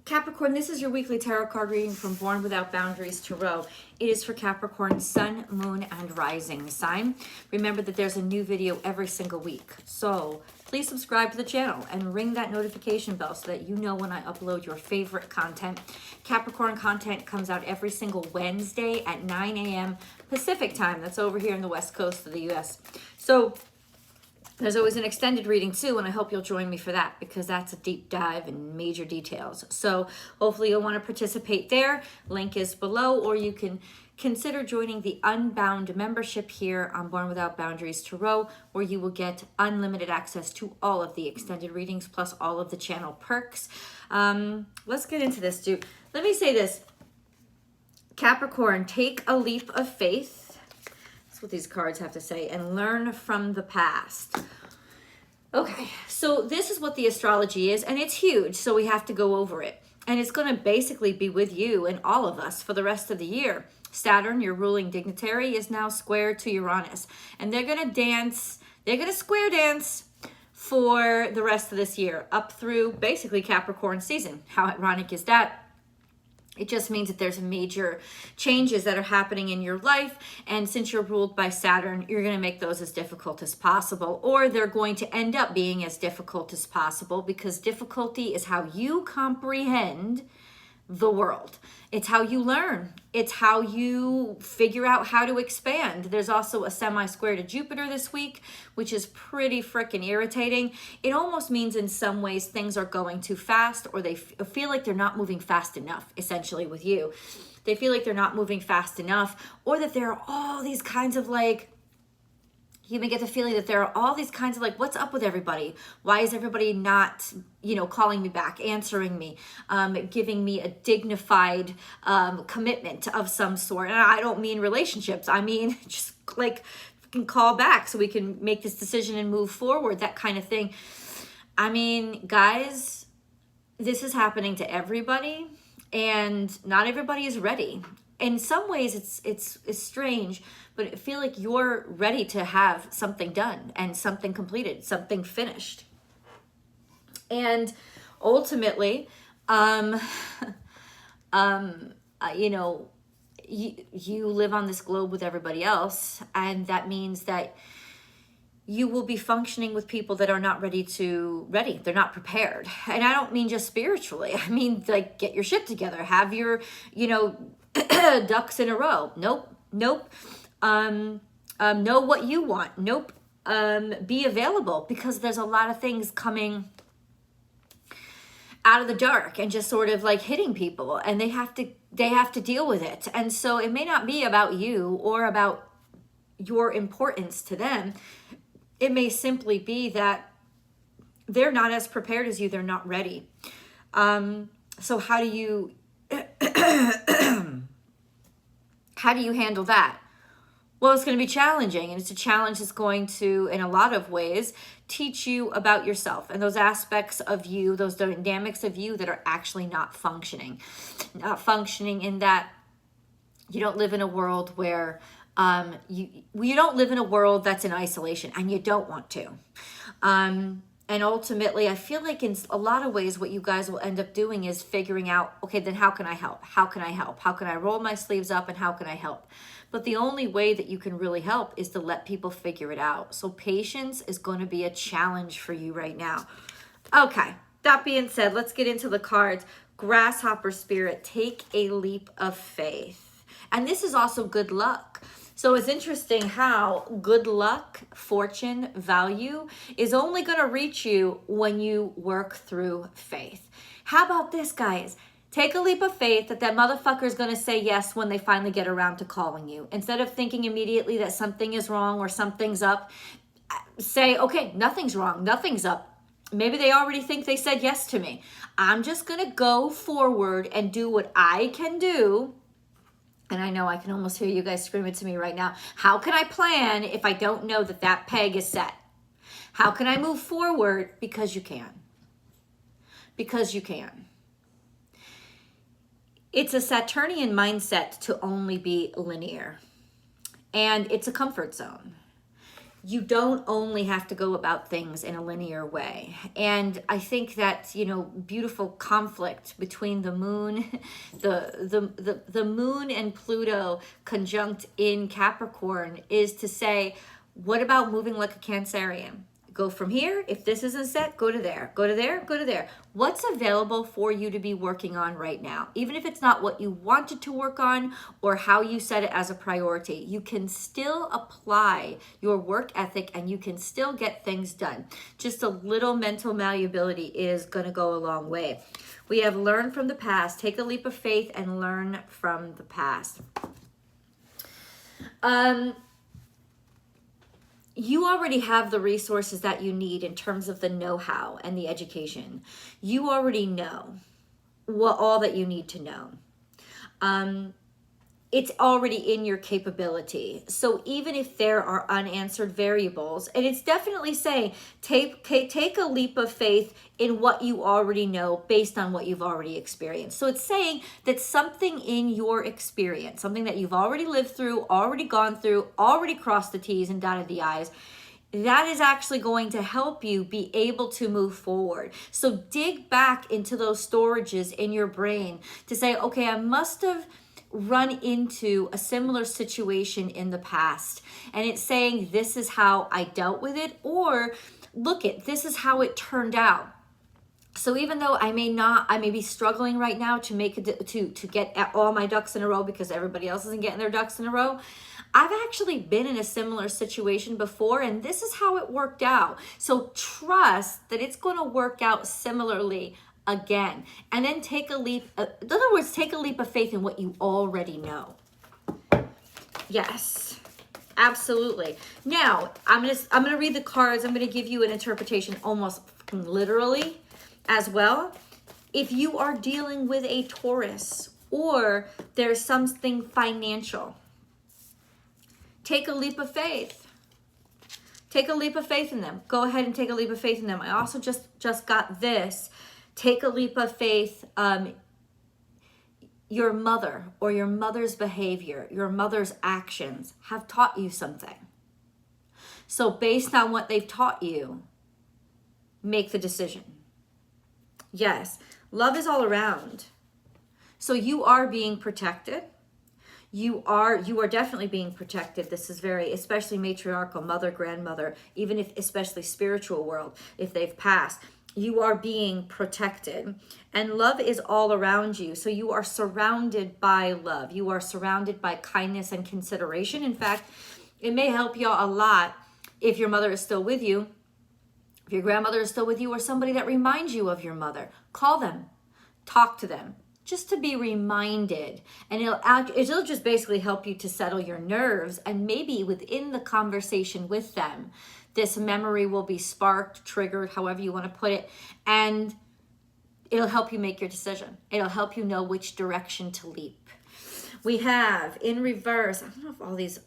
Capricorn, this is your weekly tarot card reading from Born Without Boundaries Tarot. It is for Capricorn, Sun, Moon, and Rising sign. Remember that there's a new video every single week. So please subscribe to the channel and ring that notification bell so that you know when I upload your favorite content. Capricorn content comes out every single Wednesday at 9 a.m. Pacific time. That's over here in the West Coast of the U.S. So there's always an extended reading too, and I hope you'll join me for that because that's a deep dive in major details. So hopefully you'll want to participate there. Link is below, or you can consider joining the Unbound membership here on Born Without Boundaries Tarot, where you will get unlimited access to all of the extended readings plus all of the channel perks. Let's get into this, dude. Let me say this. Capricorn, take a leap of faith. That's what these cards have to say, and learn from the past. Okay, so this is what the astrology is, and it's huge, so we have to go over it. And it's going to basically be with you and all of us for the rest of the year. Saturn, your ruling dignitary, is now square to Uranus, and they're going to dance, they're going to square dance for the rest of this year, up through basically Capricorn season. How ironic is that? It just means that there's major changes that are happening in your life. And since you're ruled by Saturn, you're going to make those as difficult as possible, or they're going to end up being as difficult as possible, because difficulty is how you comprehend the world. It's how you learn. It's how you figure out how to expand. There's also a semi-square to Jupiter this week, which is pretty freaking irritating. It almost means in some ways things are going too fast, or they feel like they're not moving fast enough, essentially with you. They feel like they're not moving fast enough, or that there are all these kinds of like, you may get the feeling that there are all these kinds of like, what's up with everybody? Why is everybody not, calling me back, answering me, giving me a dignified commitment of some sort? And I don't mean relationships. I mean, just like can call back so we can make this decision and move forward, that kind of thing. I mean, guys, this is happening to everybody, and not everybody is ready. In some ways, it's strange, but I feel like you're ready to have something done and something completed, something finished. And ultimately, you live on this globe with everybody else, and that means that you will be functioning with people that are not ready. They're not prepared. And I don't mean just spiritually. I mean, like, get your shit together. Have your, ducks in a row. Nope. Know what you want. Nope. Be available, because there's a lot of things coming out of the dark and just sort of like hitting people, and they have to deal with it. And so it may not be about you or about your importance to them. It may simply be that they're not as prepared as you. They're not ready. So how do you handle that? Well, it's going to be challenging, and it's a challenge that's going to, in a lot of ways, teach you about yourself and those aspects of you, those dynamics of you that are actually not functioning. Not functioning in that you don't live in a world where you don't live in a world that's in isolation, and you don't want to. And ultimately, I feel like in a lot of ways, what you guys will end up doing is figuring out, okay, then how can I help? How can I help? How can I roll my sleeves up, and how can I help? But the only way that you can really help is to let people figure it out. So patience is going to be a challenge for you right now. Okay, that being said, let's get into the cards. Grasshopper spirit, take a leap of faith. And this is also good luck. So it's interesting how good luck, fortune, value is only going to reach you when you work through faith. How about this, guys? Take a leap of faith that motherfucker's going to say yes when they finally get around to calling you. Instead of thinking immediately that something is wrong or something's up, say, okay, nothing's wrong, nothing's up. Maybe they already think they said yes to me. I'm just going to go forward and do what I can do. And I know I can almost hear you guys screaming to me right now. How can I plan if I don't know that peg is set? How can I move forward? Because you can. Because you can. It's a Saturnian mindset to only be linear. And it's a comfort zone. you don't only have to go about things in a linear way. And I think that, you know, beautiful conflict between the moon, the moon and Pluto conjunct in Capricorn is to say, what about moving like a Cancerian? Go from here. If this isn't set, go to there, go to there, go to there. What's available for you to be working on right now? Even if it's not what you wanted to work on or how you set it as a priority, you can still apply your work ethic and you can still get things done. Just a little mental malleability is going to go a long way. We have learned from the past. Take a leap of faith and learn from the past. You already have the resources that you need in terms of the know-how and the education. You already know all that you need to know. It's already in your capability. So even if there are unanswered variables, and it's definitely saying, take a leap of faith in what you already know based on what you've already experienced. So it's saying that something in your experience, something that you've already lived through, already gone through, already crossed the T's and dotted the I's, that is actually going to help you be able to move forward. So dig back into those storages in your brain to say, okay, I must have run into a similar situation in the past, and it's saying this is how I dealt with it, or look at this is how it turned out. So even though I may be struggling right now to make to get all my ducks in a row because everybody else isn't getting their ducks in a row, I've actually been in a similar situation before, and this is how it worked out. So trust that it's going to work out similarly again, and then take a leap. In other words, take a leap of faith in what you already know. Yes, absolutely. Now I'm gonna read the cards. I'm gonna give you an interpretation almost literally as well. If you are dealing with a Taurus or there's something financial, take a leap of faith. Take a leap of faith in them. Go ahead and take a leap of faith in them. I also just got this. Take a leap of faith. Your mother or your mother's behavior, your mother's actions have taught you something. So based on what they've taught you, make the decision. Yes, love is all around. So you are being protected. You are definitely being protected. This is very, especially matriarchal, mother, grandmother, even if, especially spiritual world, if they've passed. You are being protected, and love is all around you. So you are surrounded by love. You are surrounded by kindness and consideration. In fact, it may help y'all a lot if your mother is still with you, if your grandmother is still with you, or somebody that reminds you of your mother. Call them, talk to them, just to be reminded. And it'll just basically help you to settle your nerves, and maybe within the conversation with them, this memory will be sparked, triggered, however you want to put it, and it'll help you make your decision. It'll help you know which direction to leap. We have in reverse, I don't know if all these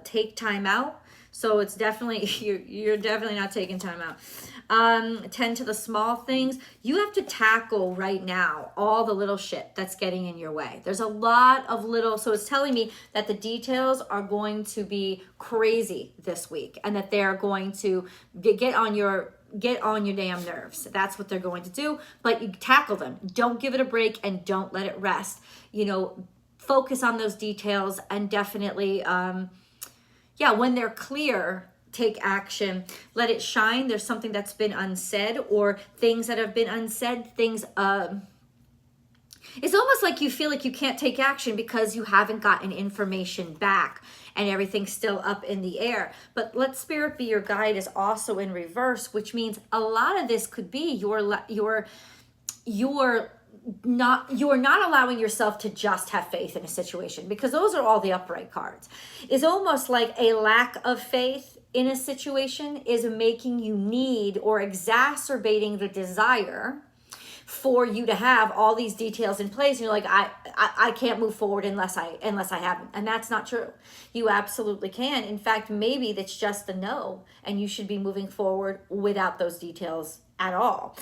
take time out, so it's definitely, you're definitely not taking time out. Tend to the small things. You have to tackle right now all the little shit that's getting in your way. There's a lot of little, so it's telling me that the details are going to be crazy this week, and that they're going to get on your damn nerves. That's what they're going to do, but you tackle them. Don't give it a break and don't let it rest. You know, focus on those details, and definitely, when they're clear, take action, let it shine. There's something that's been unsaid, or things that have been unsaid, things, it's almost like you feel like you can't take action because you haven't gotten information back and everything's still up in the air. But let spirit be your guide is also in reverse, which means a lot of this could be you're not allowing yourself to just have faith in a situation, because those are all the upright cards. It's almost like a lack of faith in a situation is making you need or exacerbating the desire for you to have all these details in place. And you're like, I can't move forward unless I have them. And that's not true. You absolutely can. In fact, maybe that's just a no, and you should be moving forward without those details at all.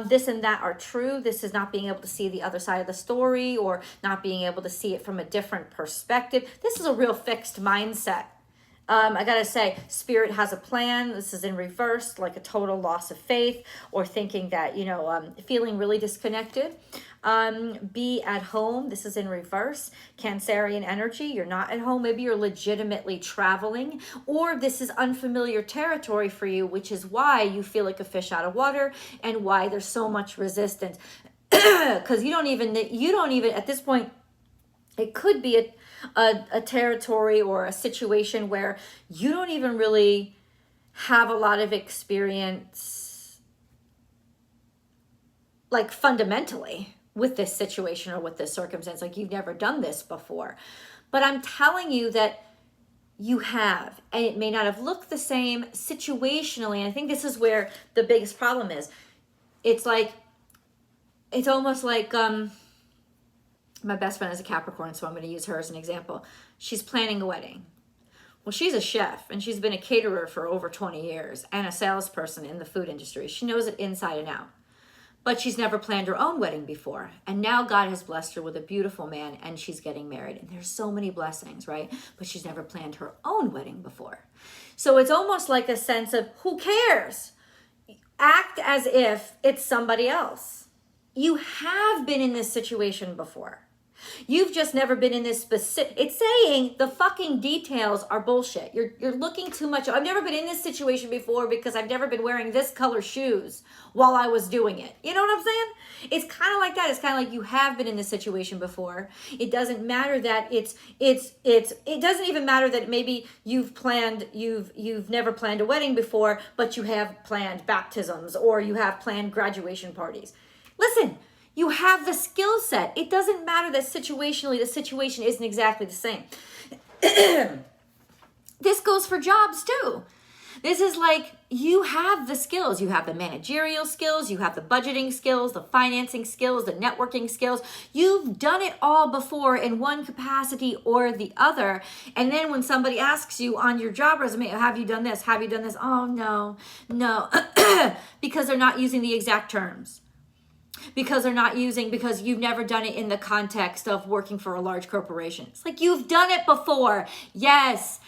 This and that are true. This is not being able to see the other side of the story, or not being able to see it from a different perspective. This is a real fixed mindset. I gotta say, Spirit has a plan. This is in reverse, like a total loss of faith, or thinking that, you know, feeling really disconnected. Be at home. This is in reverse. Cancerian energy. You're not at home. Maybe you're legitimately traveling, or this is unfamiliar territory for you, which is why you feel like a fish out of water and why there's so much resistance. Because you don't even, at this point, it could be a territory or a situation where you don't even really have a lot of experience, like fundamentally, with this situation or with this circumstance. Like you've never done this before. But I'm telling you that you have, and it may not have looked the same situationally. And I think this is where the biggest problem is. It's almost like, my best friend is a Capricorn, so I'm going to use her as an example. She's planning a wedding. Well, she's a chef, and she's been a caterer for over 20 years and a salesperson in the food industry. She knows it inside and out. But she's never planned her own wedding before. And now God has blessed her with a beautiful man, and she's getting married. And there's so many blessings, right? But she's never planned her own wedding before. So it's almost like a sense of, who cares? Act as if it's somebody else. You have been in this situation before. You've just never been in this specific. It's saying the fucking details are bullshit. You're looking too much. I've never been in this situation before because I've never been wearing this color shoes while I was doing it. You know what I'm saying? It's kind of like that. It's kind of like you have been in this situation before. It doesn't matter that it doesn't even matter that maybe you've never planned a wedding before, but you have planned baptisms or you have planned graduation parties. Listen, you have the skill set. It doesn't matter that situationally the situation isn't exactly the same. This goes for jobs too. This is like you have the skills. You have the managerial skills. You have the budgeting skills, the financing skills, the networking skills. You've done it all before in one capacity or the other. And then when somebody asks you on your job resume, have you done this? Have you done this? Oh, no. Because they're not using the exact terms. Because you've never done it in the context of working for a large corporation. It's like you've done it before. Yes.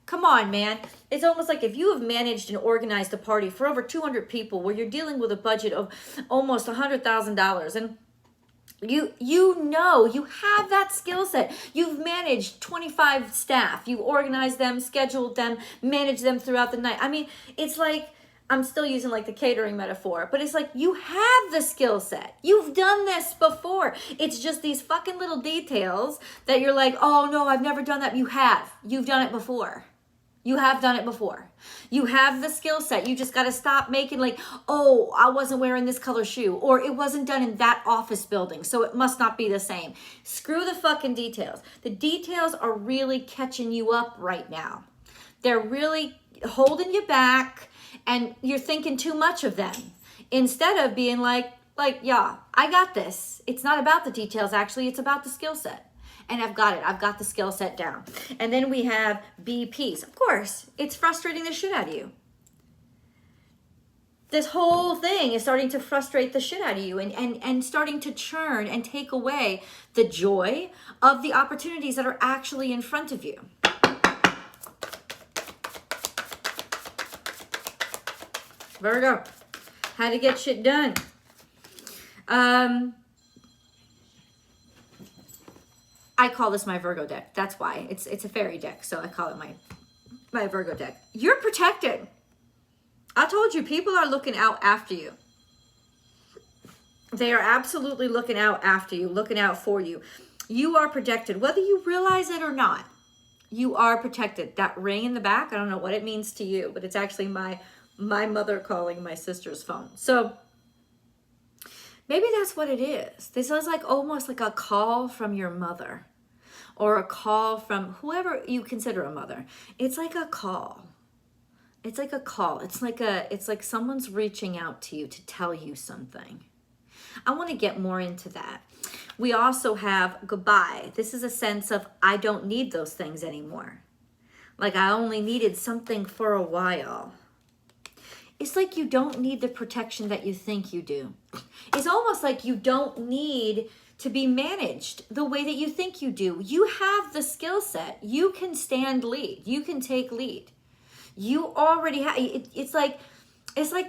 Come on, man. It's almost like if you have managed and organized a party for over 200 people where you're dealing with a budget of almost $100,000 and you have that skill set. You've managed 25 staff. You organized them, scheduled them, managed them throughout the night. I mean, it's like, I'm still using like the catering metaphor, but it's like you have the skill set. You've done this before. It's just these fucking little details that you're like, oh no, I've never done that. You have. You've done it before. You have done it before. You have the skill set. You just got to stop making like, oh, I wasn't wearing this color shoe, or it wasn't done in that office building, so it must not be the same. Screw the fucking details. The details are really catching you up right now. They're really holding you back. And you're thinking too much of them instead of being like, yeah, I got this. It's not about the details, actually. It's about the skill set. And I've got it. I've got the skill set down. And then we have be peace. Of course, it's frustrating the shit out of you. This whole thing is starting to frustrate the shit out of you and starting to churn and take away the joy of the opportunities that are actually in front of you. Virgo, how to get shit done. I call this my Virgo deck. That's why. It's a fairy deck, so I call it my Virgo deck. You're protected. I told you, people are looking out after you. They are absolutely looking out after you, looking out for you. You are protected, whether you realize it or not. You are protected. That ring in the back, I don't know what it means to you, but it's actually my mother calling my sister's phone. So maybe that's what it is. This is like almost like a call from your mother or a call from whoever you consider a mother. It's like a call. It's like a call. It's like someone's reaching out to you to tell you something. I want to get more into that. We also have goodbye. This is a sense of I don't need those things anymore. Like I only needed something for a while. It's like you don't need the protection that you think you do. It's almost like you don't need to be managed the way that you think you do. You have the skill set. You can stand lead. You can take lead. You already have, it's like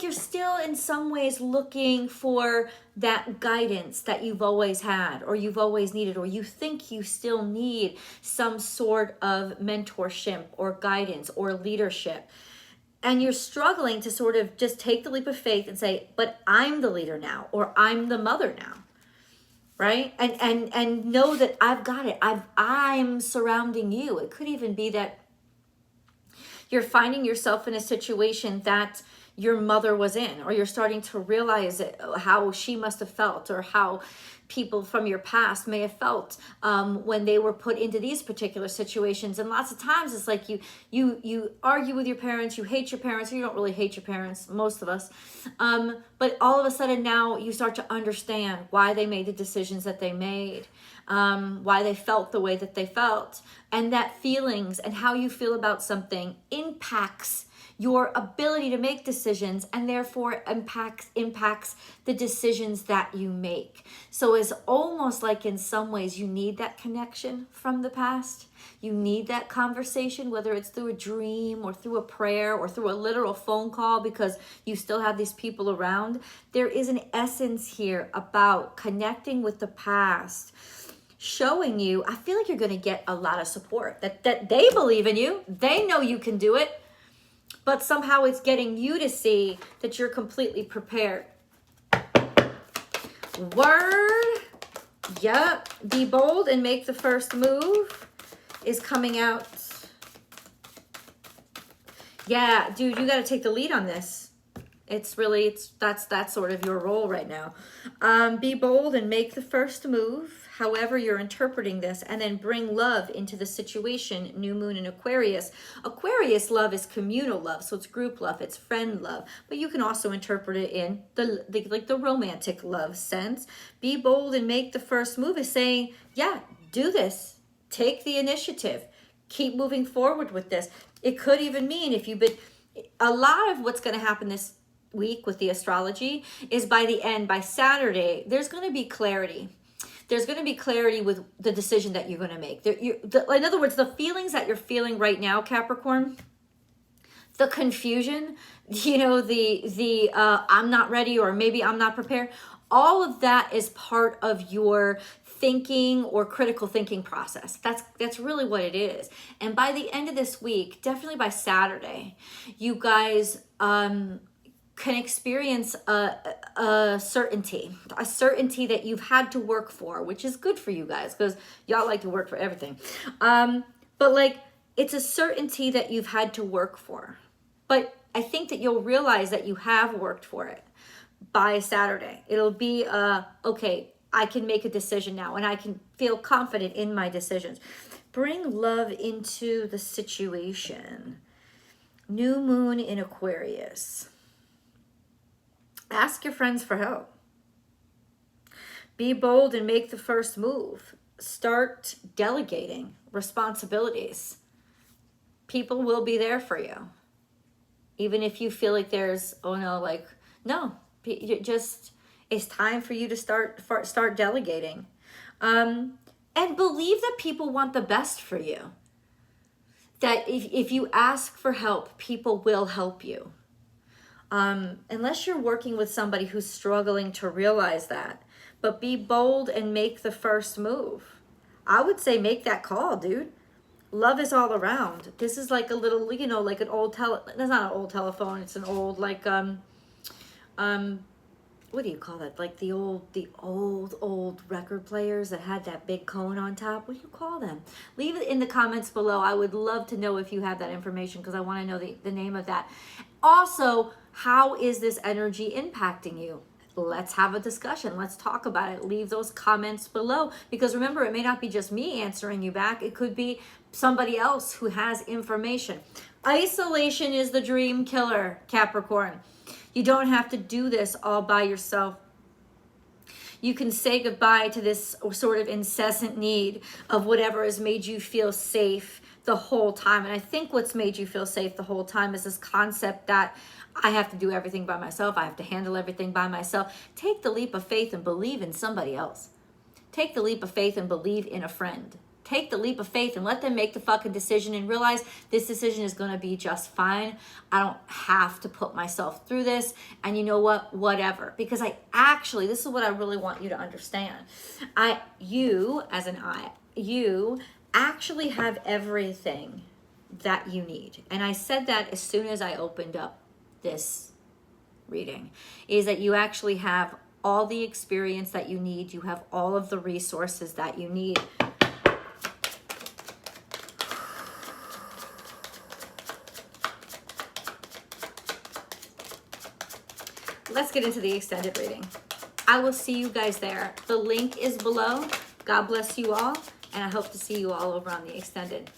you're still in some ways looking for that guidance that you've always had or you've always needed, or you think you still need some sort of mentorship or guidance or leadership. And you're struggling to sort of just take the leap of faith and say, but I'm the leader now, or I'm the mother now. Right? And know that I've got it. I'm surrounding you. It could even be that you're finding yourself in a situation that your mother was in, or you're starting to realize it, how she must have felt, or how people from your past may have felt when they were put into these particular situations. And lots of times it's like you argue with your parents, you hate your parents, or you don't really hate your parents, most of us. But all of a sudden now you start to understand why they made the decisions that they made, why they felt the way that they felt, and that feelings and how you feel about something impacts your ability to make decisions, and therefore impacts the decisions that you make. So it's almost like in some ways you need that connection from the past. You need that conversation, whether it's through a dream or through a prayer or through a literal phone call, because you still have these people around. There is an essence here about connecting with the past, showing you, I feel like you're going to get a lot of support, that they believe in you. They know you can do it. But somehow it's getting you to see that you're completely prepared. Word. Yep. Be bold and make the first move is coming out. Yeah, dude, you got to take the lead on this. That's sort of your role right now. Be bold and make the first move, however you're interpreting this, and then bring love into the situation. New moon in Aquarius. Aquarius love is communal love, so it's group love, it's friend love, but you can also interpret it in the romantic love sense. Be bold and make the first move is saying, yeah, do this. Take the initiative. Keep moving forward with this. It could even mean, if you've been, a lot of what's going to happen this week with the astrology is by Saturday, there's going to be clarity. There's going to be clarity with the decision that you're going to make. In other words, the feelings that you're feeling right now, Capricorn, the confusion, I'm not ready, or maybe I'm not prepared. All of that is part of your thinking or critical thinking process. That's really what it is. And by the end of this week, definitely by Saturday, you guys can experience a certainty that you've had to work for, which is good for you guys because y'all like to work for everything. But like, it's a certainty that you've had to work for. But I think that you'll realize that you have worked for it by Saturday. It'll be, okay, I can make a decision now, and I can feel confident in my decisions. Bring love into the situation. New moon in Aquarius. Ask your friends for help. Be bold and make the first move. Start delegating responsibilities. People will be there for you. Even if you feel like there's, it's time for you to start delegating. And believe that people want the best for you. That if you ask for help, people will help you. Unless you're working with somebody who's struggling to realize that. But be bold and make the first move. I would say make that call, dude. Love is all around. This is like a little, like an old that's not an old telephone. It's an old, like, what do you call that? Like the old record players that had that big cone on top. What do you call them? Leave it in the comments below. I would love to know if you have that information, because I want to know the name of that. Also, how is this energy impacting you? Let's have a discussion. Let's talk about it. Leave those comments below, because remember, it may not be just me answering you back. It could be somebody else who has information. Isolation is the dream killer, Capricorn. You don't have to do this all by yourself. You can say goodbye to this sort of incessant need of whatever has made you feel safe the whole time. And I think what's made you feel safe the whole time is this concept that I have to do everything by myself. I have to handle everything by myself. Take the leap of faith and believe in somebody else. Take the leap of faith and believe in a friend. Take the leap of faith and let them make the fucking decision and realize this decision is going to be just fine. I don't have to put myself through this. And you know what? Whatever. Because this is what I really want you to understand. You actually have everything that you need. And I said that as soon as I opened up this reading, is that you actually have all the experience that you need. You have all of the resources that you need. Let's get into the extended reading. I will see you guys there. The link is below. God bless you all, and I hope to see you all over on the extended.